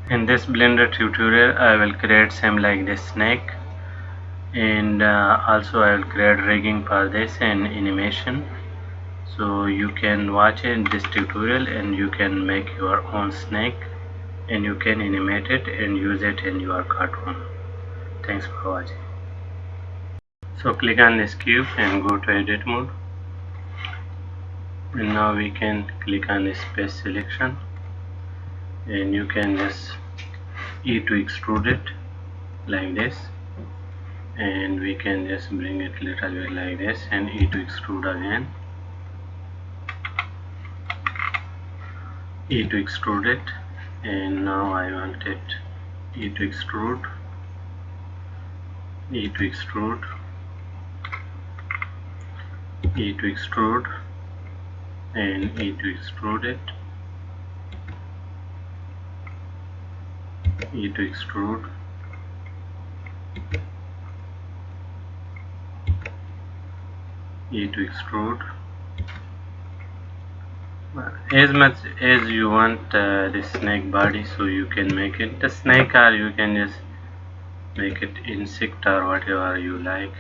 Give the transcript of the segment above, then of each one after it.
In this Blender tutorial, I will create same like this snake, and also I will create rigging for this and animation. So you can watch this tutorial and you can make your own snake and you can animate it and use it in your cartoon. Thanks for watching. So click on this cube and go to edit mode, and now we can click on this space selection and you can just E to extrude it like this, and we can just bring it little bit like this and E to extrude again, E to extrude it, and now I want it E to extrude, E to extrude, E to extrude, and E to extrude it, E to extrude, E to extrude. As much as you want this snake body, so you can make it the snake, or you can just make it insect or whatever you like.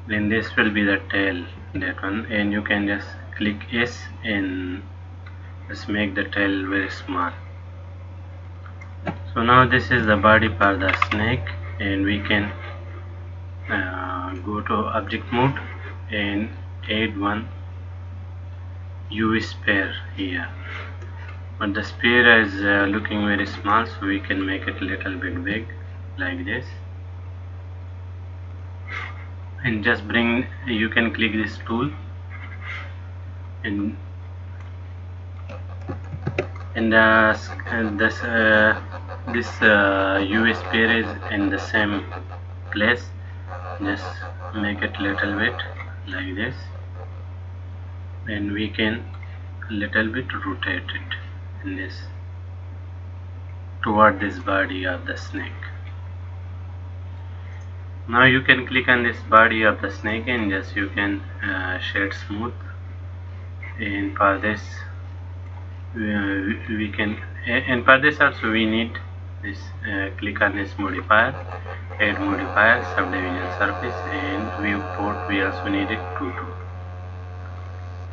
Then this will be the tail, that one, and you can just click S and just make the tail very small. So now this is the body for the snake, and we can go to object mode and add one UV sphere here, but the sphere is looking very small, so we can make it a little bit big like this, and just bring, you can click this tool and this UV sphere is in the same place. Just make it little bit like this, and we can little bit rotate it in this toward this body of the snake. Now you can click on this body of the snake and just you can shade smooth, and for this we can, and for this also we need this, click on this modifier, add modifier, subdivision surface, and viewport we also need it to do.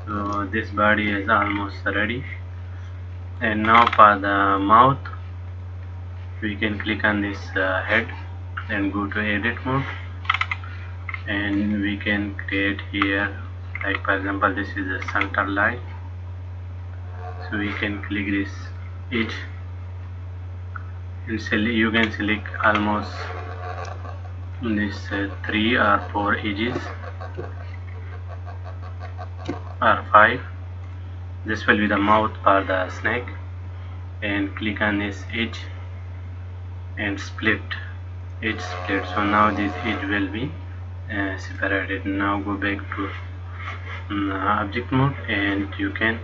So this body is almost ready, and now for the mouth we can click on this head and go to edit mode, and we can create here, like for example this is the center line, so we can click this edge and you can select almost this 3 or 4 edges or 5. This will be the mouth for the snake, and click on this edge and split, edge split. So now this edge will be separated. Now go back to object mode, and you can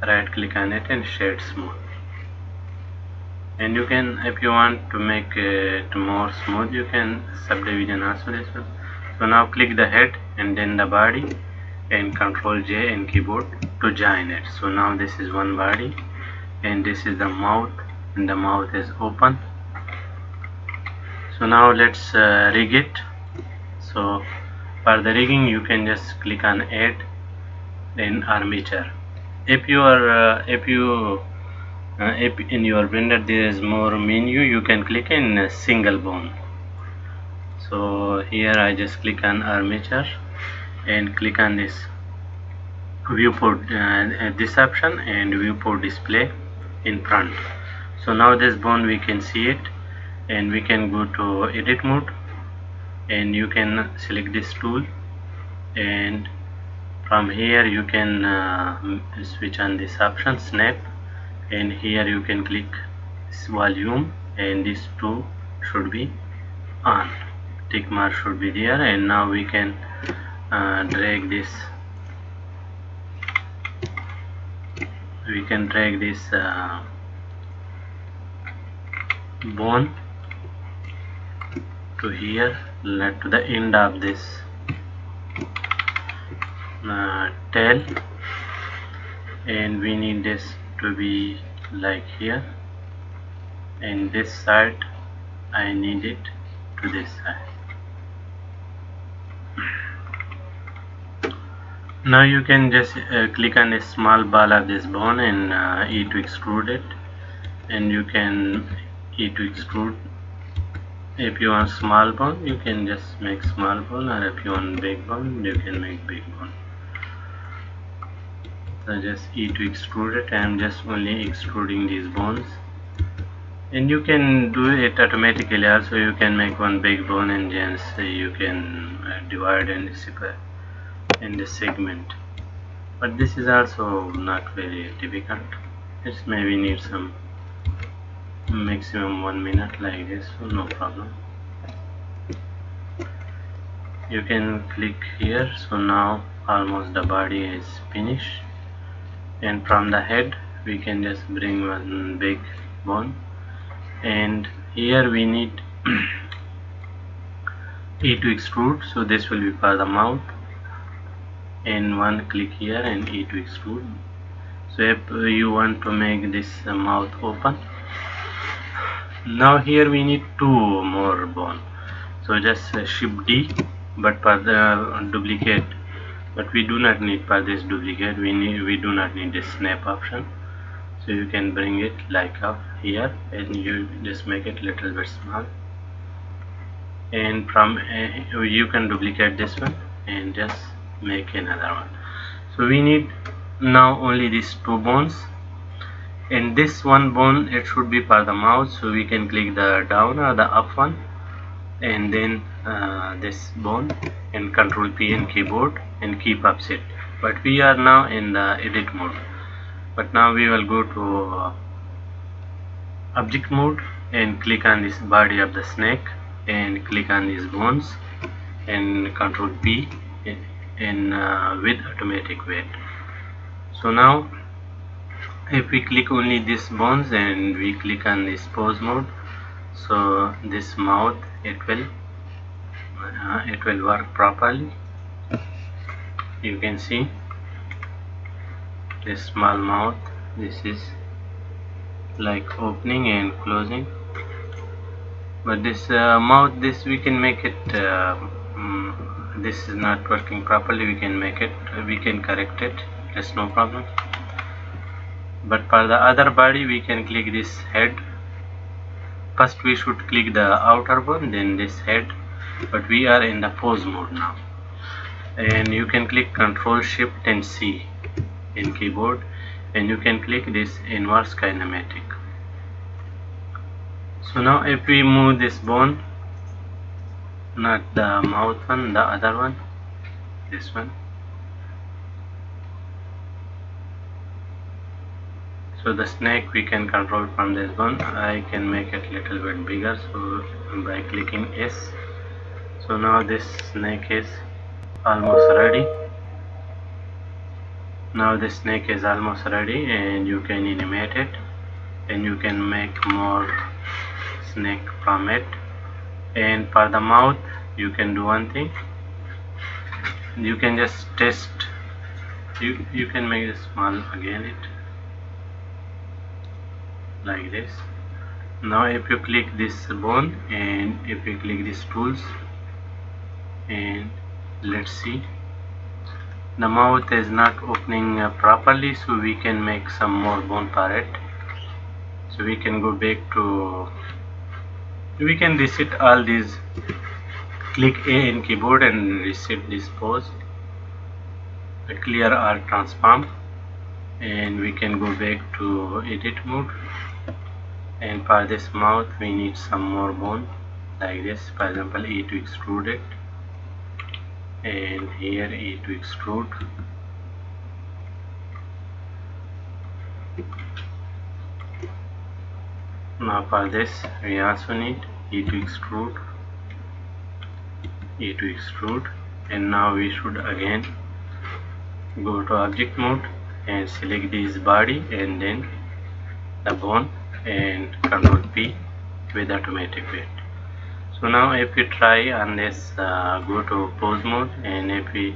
right click on it and shade smooth, and you can, if you want to make it more smooth, you can subdivision also this one. So now click the head and then the body and Control J in keyboard to join it. So now this is one body, and this is the mouth, and the mouth is open. So now let's rig it. So for the rigging you can just click on add, then armature. If you are if in your Blender there is more menu, you can click in single bone. So here I just click on armature and click on this viewport, this option, and viewport display in front. So now this bone we can see it, and we can go to edit mode, and you can select this tool, and from here you can switch on this option snap, and here you can click this volume, and these two should be on, tick mark should be there, and now we can drag this, bone to here, to the end of this tail, and we need this to be like here, and this side I need it to this side. Now you can just click on a small ball of this bone and E to extrude it, and you can E to extrude. If you want small bone, you can just make small bone, or if you want big bone, you can make big bone. So just E to extrude it. I am just only extruding these bones, and you can do it automatically. Also, you can make one big bone and just you can divide and separate in this segment. But this is also not very difficult. It maybe needs some maximum 1 minute like this, so no problem. You can click here. So now almost the body is finished, and from the head we can just bring one big bone, and here we need E to extrude, so this will be for the mouth, and one click here and E to extrude. So if you want to make this mouth open, now here we need two more bone, so just shift D, but for the duplicate, but we do not need for this duplicate, we do not need this snap option. So you can bring it like up here, and you just make it little bit small, and from you can duplicate this one and just make another one. So we need now only these two bones, and this one bone it should be for the mouth, so we can click the down or the up one, and then this bone, and Control P in keyboard and keep offset. But we are now in the edit mode, but now we will go to object mode and click on this body of the snake and click on these bones and Control P in with automatic weight. So now if we click only these bones and we click on this pose mode, so this mouth it will work properly. You can see this small mouth, this is like opening and closing, but this mouth, this we can make it this is not working properly, we can make it, we can correct it, there's no problem. But for the other body we can click this head. First we should click the outer bone, then this head, but we are in the pose mode now, and you can click Control Shift and C in keyboard, and you can click this inverse kinematic. So now if we move this bone, not the mouth one, the other one, this one, so the snake we can control from this bone. I can make it little bit bigger, so by clicking S. So now this snake is almost ready. Now the snake is almost ready, and you can animate it, and you can make more snake from it. And for the mouth you can do one thing, you can just test, you can make it small again, it like this. Now if you click this bone and if you click these tools, and let's see, the mouth is not opening properly, so we can make some more bone for it. So we can go back to, we can reset all these, click A in keyboard and reset this pose, clear or transform, and we can go back to edit mode. And for this mouth we need some more bone like this, for example E to extrude it, and here E to extrude. Now for this we also need E to extrude, E to extrude, and now we should again go to object mode and select this body and then the bone and Control P with automatic weight. So now if we try on this, go to pose mode, and if we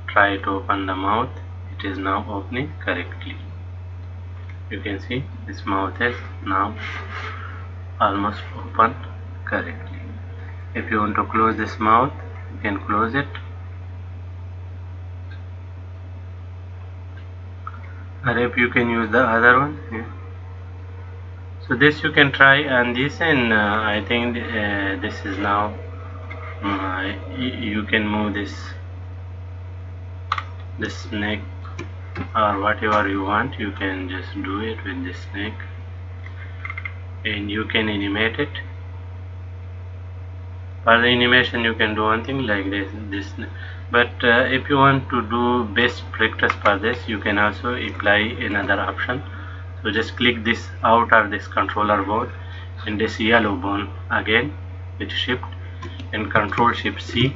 try to open the mouth, it is now opening correctly. You can see this mouth is now almost open correctly. If you want to close this mouth, you can close it, or if you can use the other one. Yeah. So this you can try on this, and I think this is now you can move this snake or whatever you want. You can just do it with this snake, and you can animate it. For the animation you can do one thing like this, but if you want to do best practice for this, you can also apply another option. So just click this outer this controller board and this yellow bone again with shift and control shift C,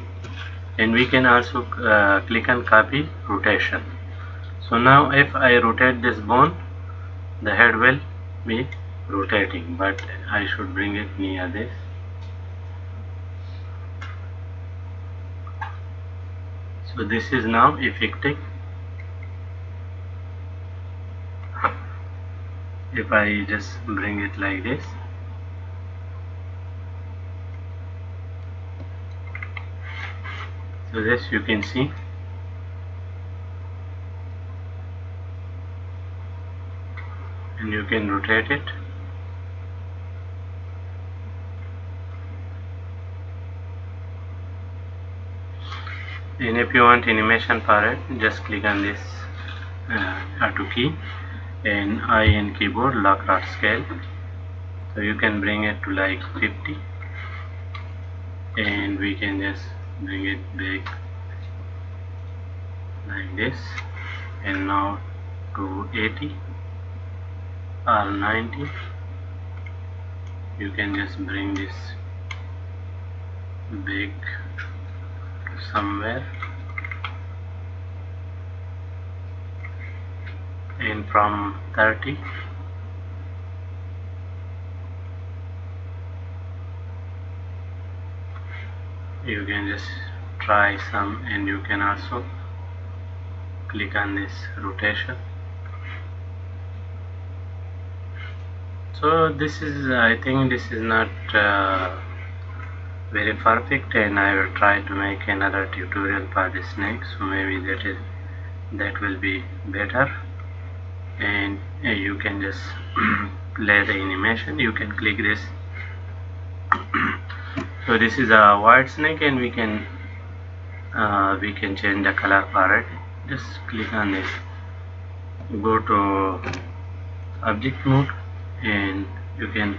and we can also click on copy rotation. So now if I rotate this bone, the head will be rotating, but I should bring it near this. So this is now effective. If I just bring it like this, so this you can see, and you can rotate it. And if you want animation for it, just click on this R2 key and I in keyboard lock rod scale. So you can bring it to like 50, and we can just bring it back like this, and now to 80 or 90. You can just bring this back to somewhere, and from 30 you can just try some, and you can also click on this rotation. So this is, I think this is not very perfect, and I will try to make another tutorial for the snake, so maybe that will be better. And you can just play the animation. You can click this. So this is a white snake, and we can change the color for it. Just click on this, go to object mode, and you can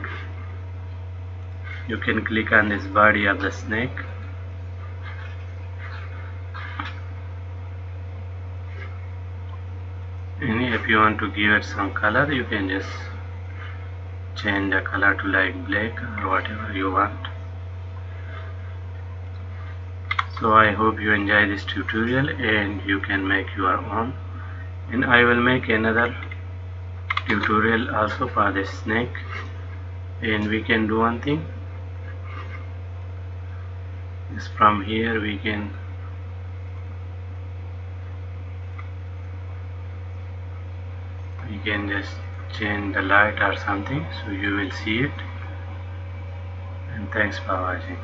click on this body of the snake, and if you want to give it some color, you can just change the color to like black or whatever you want. So I hope you enjoy this tutorial and you can make your own, and I will make another tutorial also for this snake. And we can do one thing, is from here we can just change the light or something, so you will see it. And thanks for watching.